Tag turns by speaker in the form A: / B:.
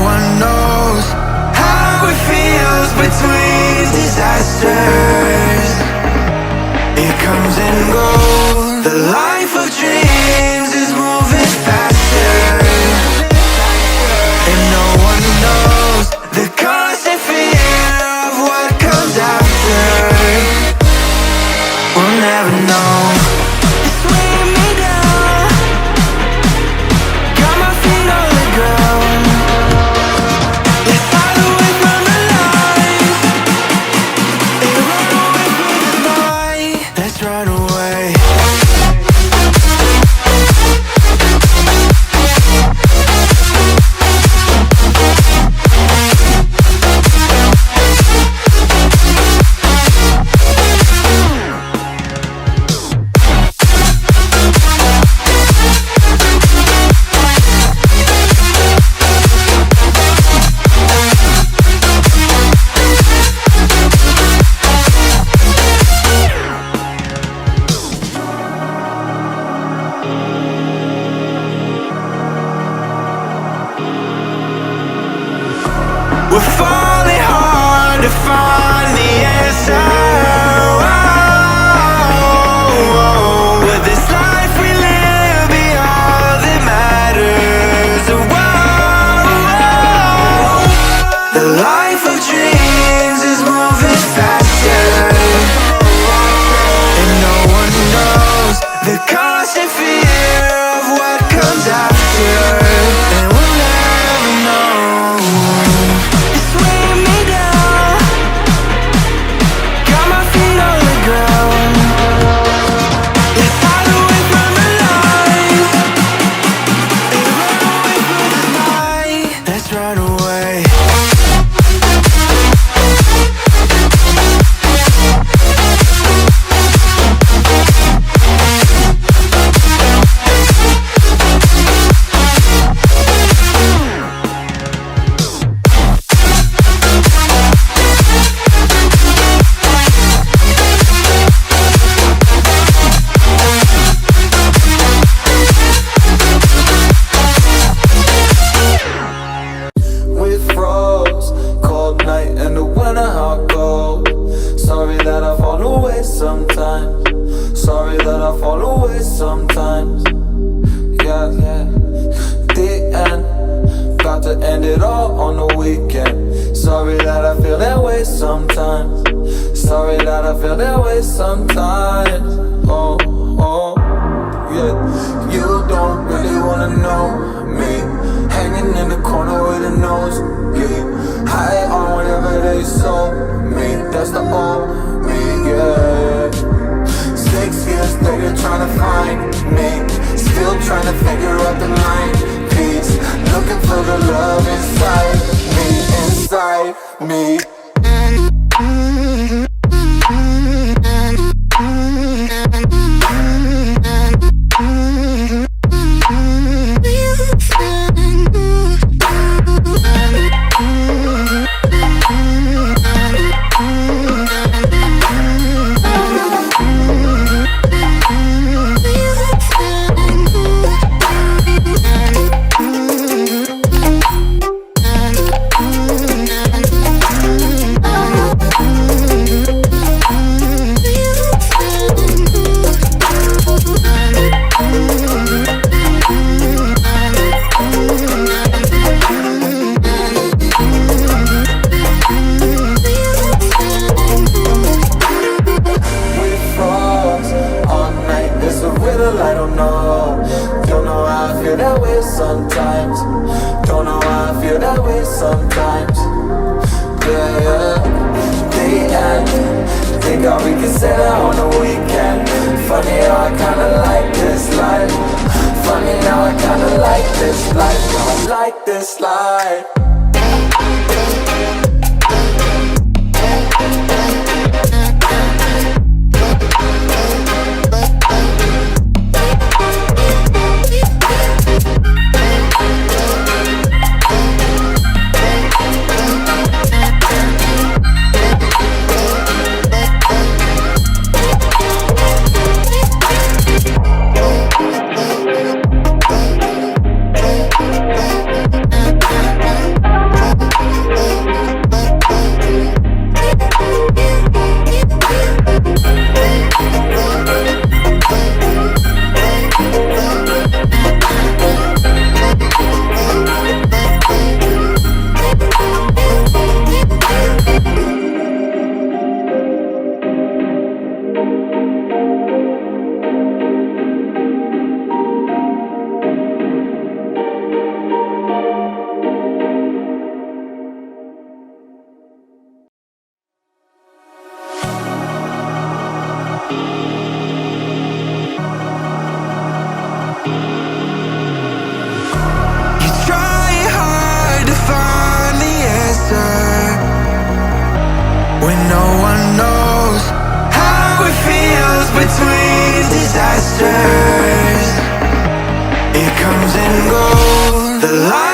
A: one knows how it feels between disasters. It comes and goes. The life of dreams is moving faster, and no one knows the constant fear of what comes after. We'll never know. It's weighing me down, got my feet on the ground. Let's fly away from the lies and run away from the night. Let's run away. We're falling hard to find the answer. Oh, with this life we live, be all that matters. The life of dreams is moving faster, and no one knows the constant fear of what comes after. And we'll never know. It's weighing me down, got my feet on the ground. Let's hide away from the lies and run away from the night. Let's run away.
B: We froze, cold night in the winter, how it goes. Sorry that I fall away sometimes. Sorry that I fall away sometimes. Yeah, yeah. The end, about to end it all on the weekend. Sorry that I feel that way sometimes. Sorry that I feel that way sometimes. Oh, oh, yeah. You don't really wanna know me, hanging in the corner with a nosebleed, high on whatever they sold me. That's the old me, yeah. 6 years later trying to find me, still trying to figure out the line piece, looking for the love inside me, inside me. I don't know how I feel that way sometimes. Don't know how I feel that way sometimes. Yeah, yeah. The end, think all we can say that on the weekend. Funny how I kinda like this life. Funny how I kinda like this life. I like this life.
A: the light